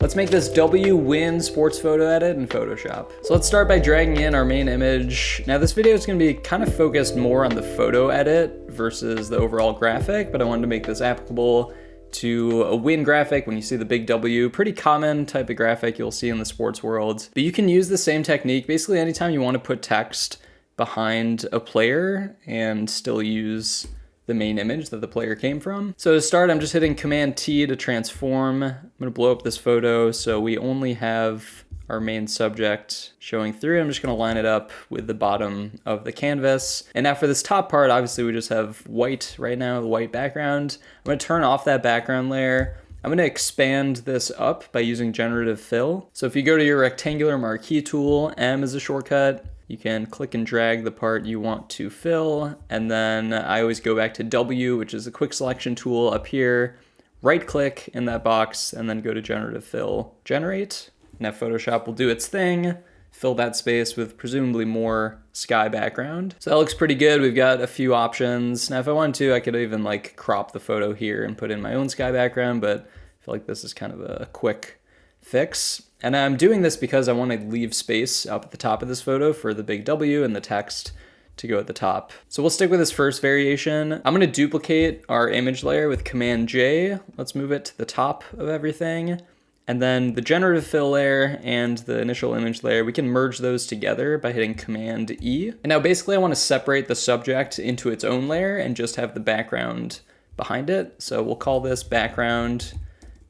Let's make this W-Win sports photo edit in Photoshop. So let's start by dragging in our main image. Now this video is gonna be kind of focused more on the photo edit versus the overall graphic, but I wanted to make this applicable to a win graphic when you see the big W. Pretty common type of graphic you'll see in the sports world. But you can use the same technique basically anytime you want to put text behind a player and still use the main image that the player came from. So to start, I'm just hitting Command T to transform. I'm gonna blow up this photo so we only have our main subject showing through. I'm just gonna line it up with the bottom of the canvas. And now for this top part, obviously we just have white right now, the white background. I'm gonna turn off that background layer. I'm gonna expand this up by using generative fill. So if you go to your rectangular marquee tool, M is a shortcut. You can click and drag the part you want to fill, and then I always go back to W, which is a quick selection tool up here, right click in that box, and then go to generative fill, generate. Now Photoshop will do its thing, fill that space with presumably more sky background. So that looks pretty good. We've got a few options. Now if I wanted to, I could even like crop the photo here and put in my own sky background, but I feel like this is kind of a quick fix. And I'm doing this because I want to leave space up at the top of this photo for the big W and the text to go at the top. So we'll stick with this first variation. I'm going to duplicate our image layer with Command J. Let's move it to the top of everything. And then the generative fill layer and the initial image layer, we can merge those together by hitting Command E. And now basically I want to separate the subject into its own layer and just have the background behind it. So we'll call this background.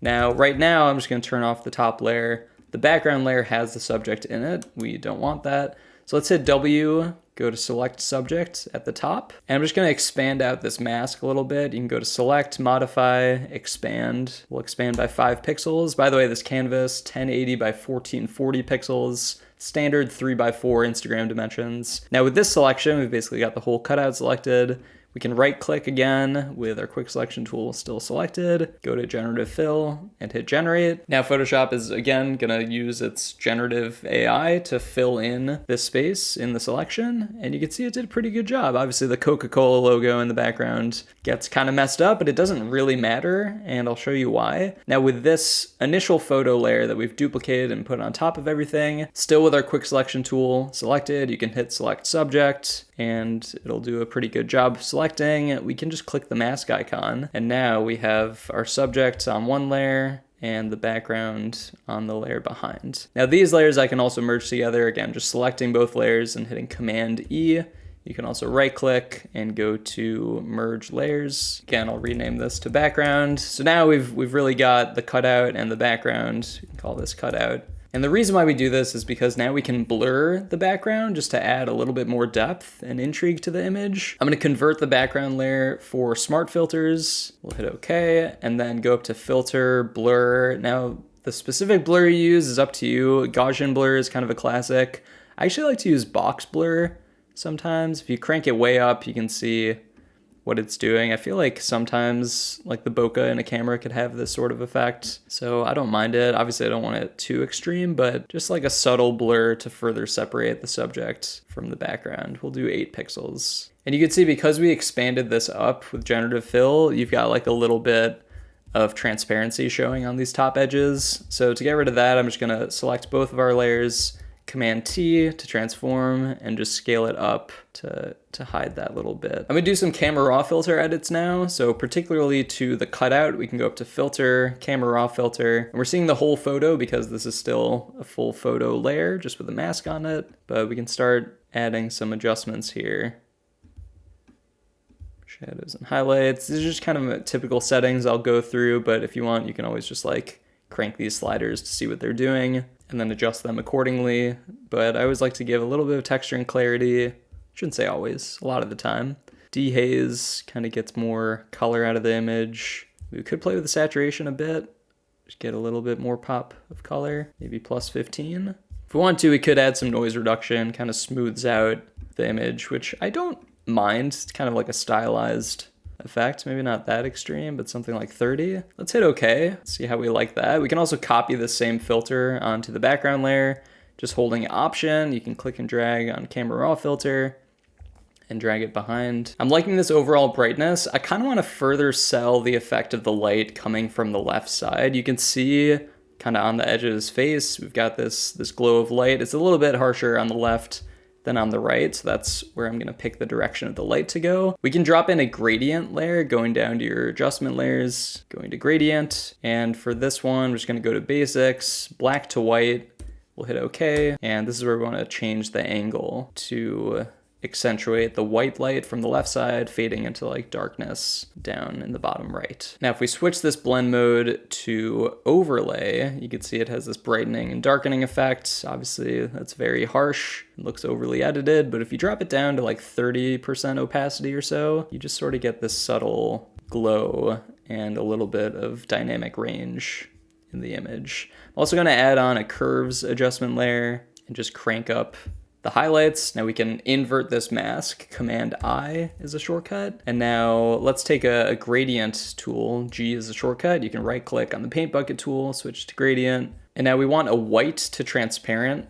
Now, right now, I'm just going to turn off the top layer. The background layer has the subject in it. We don't want that. So let's hit W, go to select subject at the top. And I'm just going to expand out this mask a little bit. You can go to select, modify, expand. We'll expand by 5 pixels. By the way, this canvas, 1080 by 1440 pixels. Standard 3x4 Instagram dimensions. Now with this selection, we've basically got the whole cutout selected. We can right click again with our quick selection tool still selected, go to generative fill and hit generate. Now Photoshop is again gonna use its generative AI to fill in this space in the selection. And you can see it did a pretty good job. Obviously the Coca-Cola logo in the background gets kind of messed up, but it doesn't really matter. And I'll show you why. Now with this initial photo layer that we've duplicated and put on top of everything, still with our quick selection tool selected, you can hit select subject and it'll do a pretty good job selecting. We can just click the mask icon and now we have our subject on one layer and the background on the layer behind. Now these layers I can also merge together, again just selecting both layers and hitting Command E. You can also right click and go to merge layers. Again, I'll rename this to background. So now we've really got the cutout and the background. You can call this cutout. And the reason why we do this is because now we can blur the background just to add a little bit more depth and intrigue to the image. I'm going to convert the background layer for smart filters. We'll hit OK and then go up to filter, blur. Now the specific blur you use is up to you. Gaussian blur is kind of a classic. I actually like to use box blur sometimes. If you crank it way up, you can see what it's doing. I feel like sometimes like the bokeh in a camera could have this sort of effect. So I don't mind it. Obviously I don't want it too extreme, but just like a subtle blur to further separate the subject from the background. We'll do 8 pixels. And you can see because we expanded this up with generative fill, you've got like a little bit of transparency showing on these top edges. So to get rid of that, I'm just gonna select both of our layers, Command T to transform and just scale it up to hide that little bit. I'm gonna do some camera raw filter edits now. So particularly to the cutout, we can go up to filter, camera raw filter, and we're seeing the whole photo because this is still a full photo layer just with a mask on it, but we can start adding some adjustments here. Shadows and highlights. These are just kind of typical settings I'll go through, but if you want, you can always just like crank these sliders to see what they're doing and then adjust them accordingly. But I always like to give a little bit of texture and clarity. Shouldn't say always, a lot of the time. Dehaze kind of gets more color out of the image. We could play with the saturation a bit, just get a little bit more pop of color, maybe plus 15. If we want to, we could add some noise reduction, kind of smooths out the image, which I don't mind. It's kind of like a stylized effect, maybe not that extreme, but something like 30. Let's hit OK, see how we like that. We can also copy the same filter onto the background layer, just holding Option. You can click and drag on camera raw filter and drag it behind. I'm liking this overall brightness. I kind of want to further sell the effect of the light coming from the left side. You can see kind of on the edge of his face. We've got this glow of light. It's a little bit harsher on the left than on the right, so that's where I'm gonna pick the direction of the light to go. We can drop in a gradient layer, going down to your adjustment layers, going to gradient, and for this one, we're just gonna go to basics, black to white, we'll hit OK, and this is where we wanna change the angle to accentuate the white light from the left side, fading into like darkness down in the bottom right. Now, if we switch this blend mode to overlay, you can see it has this brightening and darkening effect. Obviously, that's very harsh. It looks overly edited, but if you drop it down to like 30% opacity or so, you just sort of get this subtle glow and a little bit of dynamic range in the image. I'm also gonna add on a curves adjustment layer and just crank up the highlights. Now we can invert this mask. Command I is a shortcut. And now let's take a gradient tool. G is a shortcut. You can right click on the paint bucket tool, switch to gradient. And now we want a white to transparent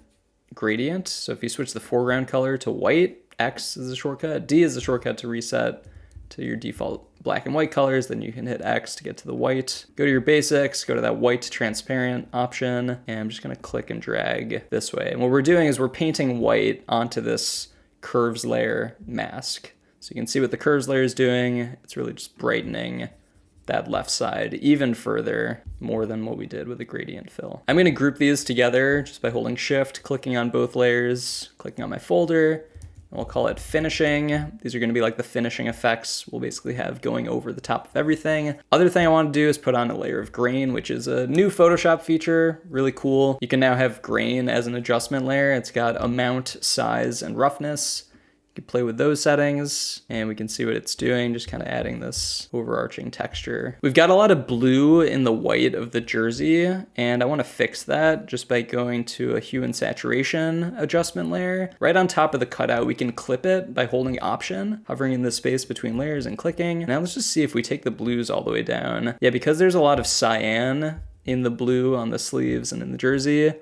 gradient. So if you switch the foreground color to white, X is a shortcut. D is a shortcut to reset to your default black and white colors, then you can hit X to get to the white. Go to your basics, go to that white to transparent option, and I'm just gonna click and drag this way. And what we're doing is we're painting white onto this curves layer mask. So you can see what the curves layer is doing. It's really just brightening that left side even further, more than what we did with the gradient fill. I'm gonna group these together just by holding Shift, clicking on both layers, clicking on my folder, and we'll call it finishing. These are gonna be like the finishing effects we'll basically have going over the top of everything. Other thing I wanna do is put on a layer of grain, which is a new Photoshop feature, really cool. You can now have grain as an adjustment layer. It's got amount, size, and roughness. You can play with those settings and we can see what it's doing, just kind of adding this overarching texture. We've got a lot of blue in the white of the jersey, and I want to fix that just by going to a hue and saturation adjustment layer. Right on top of the cutout, we can clip it by holding Option, hovering in the space between layers and clicking. Now let's just see if we take the blues all the way down. Yeah, because there's a lot of cyan in the blue on the sleeves and in the jersey,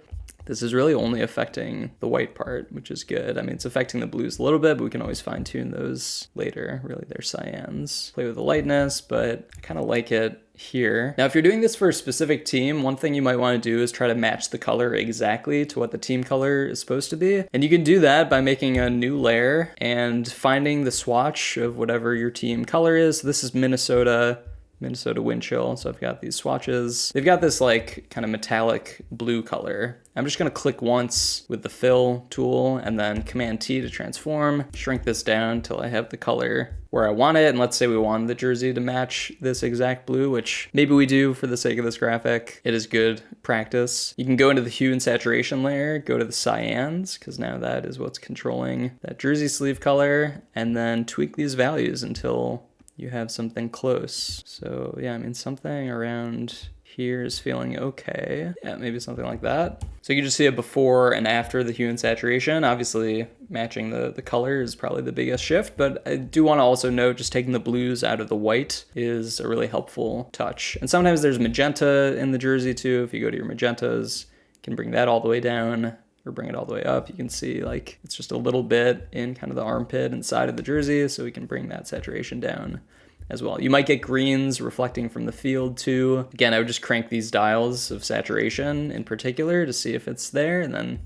this is really only affecting the white part, which is good. I mean, it's affecting the blues a little bit, but we can always fine tune those later. Really, they're cyans. Play with the lightness, but I kind of like it here. Now, if you're doing this for a specific team, one thing you might want to do is try to match the color exactly to what the team color is supposed to be. And you can do that by making a new layer and finding the swatch of whatever your team color is. This is Minnesota wind chill. So I've got these swatches. They've got this like kind of metallic blue color. I'm just gonna click once with the fill tool and then Command T to transform, shrink this down till I have the color where I want it. And let's say we want the jersey to match this exact blue, which maybe we do for the sake of this graphic. It is good practice. You can go into the hue and saturation layer, go to the cyans, because now that is what's controlling that jersey sleeve color, and then tweak these values until you have something close. So yeah, I mean, something around here is feeling okay. Yeah, maybe something like that. So you can just see a before and after the hue and saturation. Obviously, matching the color is probably the biggest shift, but I do want to also note just taking the blues out of the white is a really helpful touch. And sometimes there's magenta in the jersey too. If you go to your magentas, you can bring that all the way down or bring it all the way up. You can see like it's just a little bit in kind of the armpit and side of the jersey, so we can bring that saturation down as well. You might get greens reflecting from the field too. Again, I would just crank these dials of saturation in particular to see if it's there, and then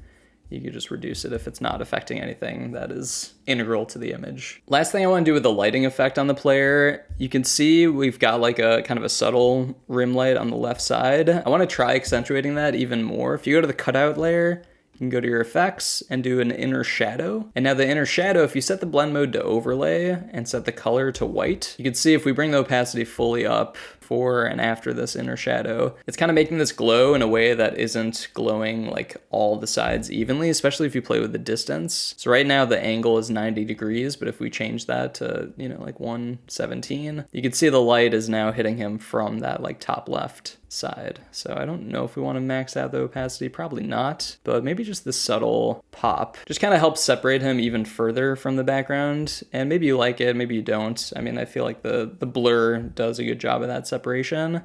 you could just reduce it if it's not affecting anything that is integral to the image. Last thing I want to do with the lighting effect on the player, you can see we've got like a kind of a subtle rim light on the left side. I want to try accentuating that even more. If you go to the cutout layer, you can go to your effects and do an inner shadow. And now the inner shadow, if you set the blend mode to overlay and set the color to white, you can see if we bring the opacity fully up before and after this inner shadow, it's kind of making this glow in a way that isn't glowing like all the sides evenly, especially if you play with the distance. So right now the angle is 90 degrees, but if we change that to, you know, like 117, you can see the light is now hitting him from that like top left side. So I don't know if we want to max out the opacity, probably not, but maybe just this subtle pop just kind of helps separate him even further from the background. And maybe you like it, maybe you don't. I mean, I feel like the blur does a good job of that separation,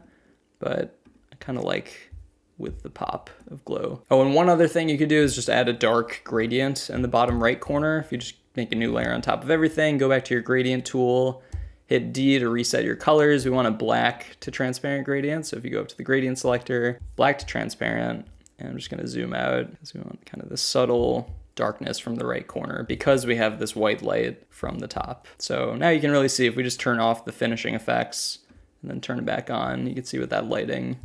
but I kind of like with the pop of glow. Oh, and one other thing you could do is just add a dark gradient in the bottom right corner. If you just make a new layer on top of everything, go back to your gradient tool Hit D to reset your colors. We want a black to transparent gradient. So if you go up to the gradient selector, black to transparent, and I'm just gonna zoom out because we want kind of the subtle darkness from the right corner because we have this white light from the top. So now you can really see if we just turn off the finishing effects and then turn it back on, you can see what that lighting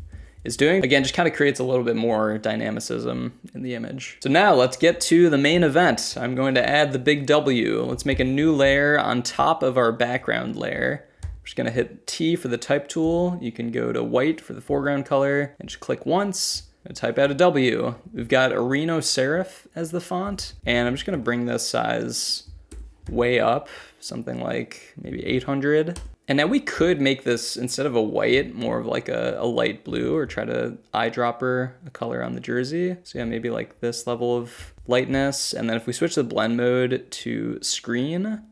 is doing. Again, just kind of creates a little bit more dynamicism in the image. So now let's get to the main event. I'm going to add the big W. Let's make a new layer on top of our background layer. I'm just gonna hit T for the type tool. You can go to white for the foreground color and just click once. I'm gonna type out a W. We've got Areno Serif as the font, and I'm just gonna bring this size way up, something like maybe 800. And now we could make this, instead of a white, more of like a light blue, or try to eyedropper a color on the jersey. So yeah, maybe like this level of lightness. And then if we switch the blend mode to screen,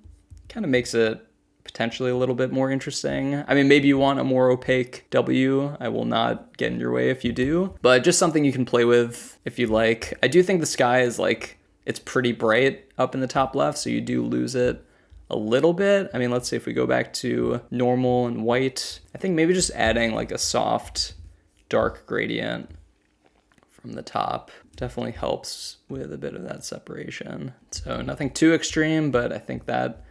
kind of makes it potentially a little bit more interesting. I mean, maybe you want a more opaque W. I will not get in your way if you do, but just something you can play with if you like. I do think the sky is like, it's pretty bright up in the top left, so you do lose it a little bit. I mean, let's see if we go back to normal and white. I think maybe just adding like a soft dark gradient from the top definitely helps with a bit of that separation. So nothing too extreme, but I think that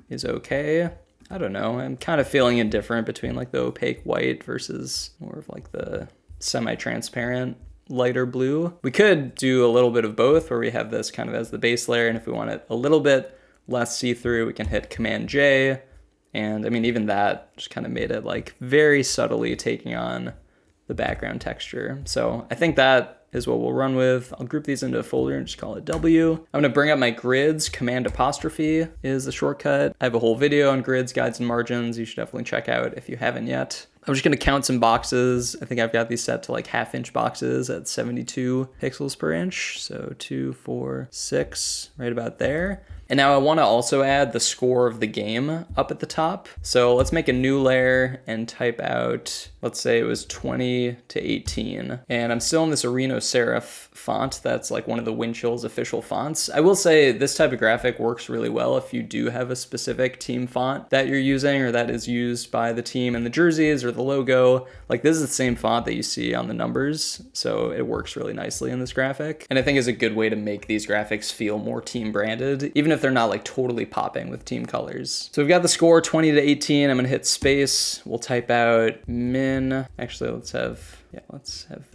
is okay. I don't know, I'm kind of feeling indifferent between like the opaque white versus more of like the semi-transparent lighter blue. We could do a little bit of both where we have this kind of as the base layer, and if we want it a little bit less see-through, we can hit Command J, and I mean even that just kind of made it like very subtly taking on the background texture. So I think that is what we'll run with. I'll group these into a folder and just call it W. I'm gonna bring up my grids. Command apostrophe is the shortcut. I have a whole video on grids, guides, and margins you should definitely check out if you haven't yet. I'm just gonna count some boxes. I think I've got these set to like 1/2 inch boxes at 72 pixels per inch. So 2, 4, 6, right about there. And now I wanna also add the score of the game up at the top. So let's make a new layer and type out, let's say it was 20 to 18. And I'm still in this Areno Serif font. That's like one of the Windchill's official fonts. I will say this type of graphic works really well if you do have a specific team font that you're using or that is used by the team in the jerseys or the logo. Like this is the same font that you see on the numbers. So it works really nicely in this graphic. And I think is a good way to make these graphics feel more team branded, even if they're not like totally popping with team colors. So we've got the score 20 to 18. I'm gonna hit space. We'll type out min. Actually, let's have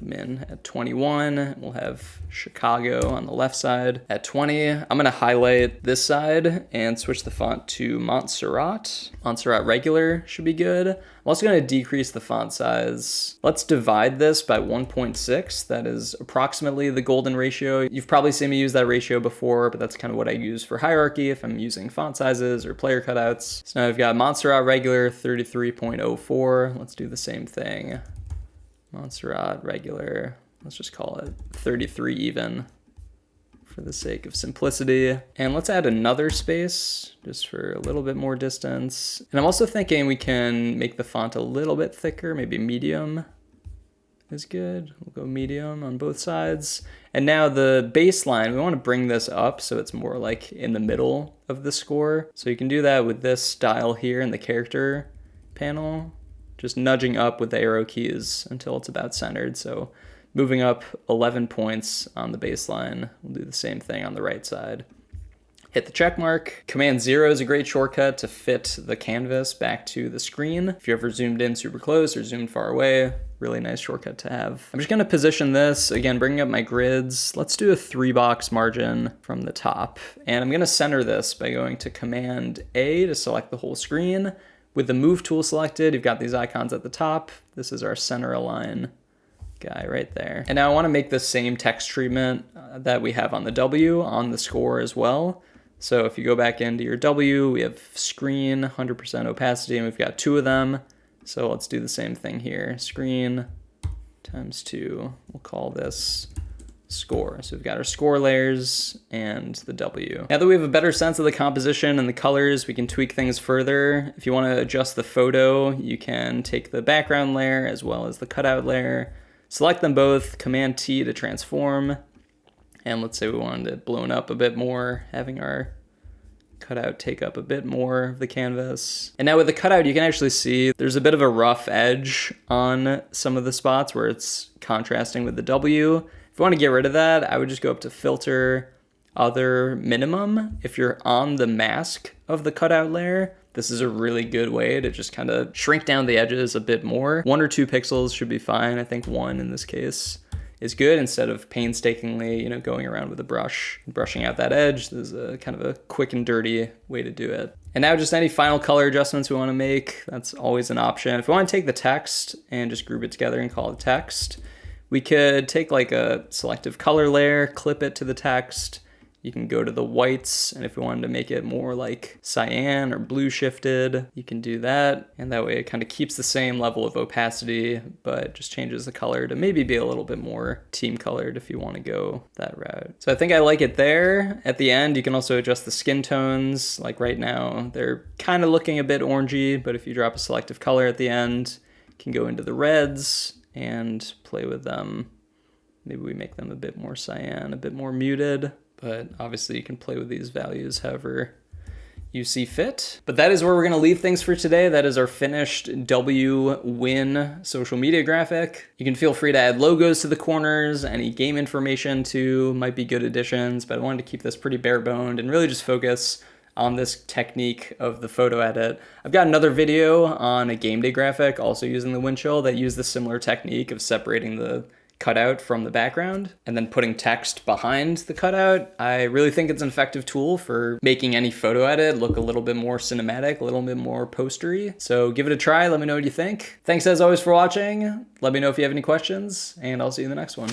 min at 21. We'll have Chicago on the left side at 20. I'm gonna highlight this side and switch the font to Montserrat. Montserrat regular should be good. I'm also gonna decrease the font size. Let's divide this by 1.6. That is approximately the golden ratio. You've probably seen me use that ratio before, but that's kind of what I use for hierarchy if I'm using font sizes or player cutouts. So now I've got Montserrat regular 33.04. Let's do the same thing. Montserrat regular, let's just call it 33 even for the sake of simplicity. And let's add another space just for a little bit more distance. And I'm also thinking we can make the font a little bit thicker, maybe medium is good. We'll go medium on both sides. And now the baseline, we want to bring this up so it's more like in the middle of the score. So you can do that with this style here in the character panel. Just nudging up with the arrow keys until it's about centered. So moving up 11 points on the baseline. We'll do the same thing on the right side. Hit the check mark. Command 0 is a great shortcut to fit the canvas back to the screen. If you ever zoomed in super close or zoomed far away, really nice shortcut to have. I'm just gonna position this, again, bringing up my grids. Let's do a 3-box margin from the top. And I'm gonna center this by going to Command A to select the whole screen. With the move tool selected, you've got these icons at the top. This is our center align guy right there. And now I wanna make the same text treatment that we have on the W on the score as well. So if you go back into your W, we have screen, 100% opacity, and we've got 2 of them. So let's do the same thing here. Screen times 2, we'll call this score. So we've got our score layers and the W. Now that we have a better sense of the composition and the colors, we can tweak things further. If you want to adjust the photo, you can take the background layer as well as the cutout layer, select them both, Command T to transform. And let's say we wanted it blown up a bit more, having our cutout take up a bit more of the canvas. And now with the cutout, you can actually see there's a bit of a rough edge on some of the spots where it's contrasting with the W. If you want to get rid of that, I would just go up to Filter, Other, Minimum. If you're on the mask of the cutout layer, this is a really good way to just kind of shrink down the edges a bit more. 1 or 2 pixels should be fine. I think 1 in this case is good, instead of painstakingly, you know, going around with a brush, brushing out that edge. This is a kind of a quick and dirty way to do it. And now just any final color adjustments we want to make, that's always an option. If we want to take the text and just group it together and call it text, we could take like a selective color layer, clip it to the text. You can go to the whites, and if we wanted to make it more like cyan or blue shifted, you can do that. And that way it kind of keeps the same level of opacity, but just changes the color to maybe be a little bit more team colored if you want to go that route. So I think I like it there. At the end, you can also adjust the skin tones. Like right now, they're kind of looking a bit orangey, but if you drop a selective color at the end, you can go into the reds and play with them. Maybe we make them a bit more cyan, a bit more muted. But obviously you can play with these values however you see fit. But that is where we're gonna leave things for today. That is our finished W-Win social media graphic. You can feel free to add logos to the corners, any game information too, might be good additions, but I wanted to keep this pretty bare boned and really just focus on this technique of the photo edit. I've got another video on a game day graphic also using the wind chill that used the similar technique of separating the cutout from the background and then putting text behind the cutout. I really think it's an effective tool for making any photo edit look a little bit more cinematic, a little bit more postery. So give it a try, let me know what you think. Thanks as always for watching. Let me know if you have any questions, and I'll see you in the next one.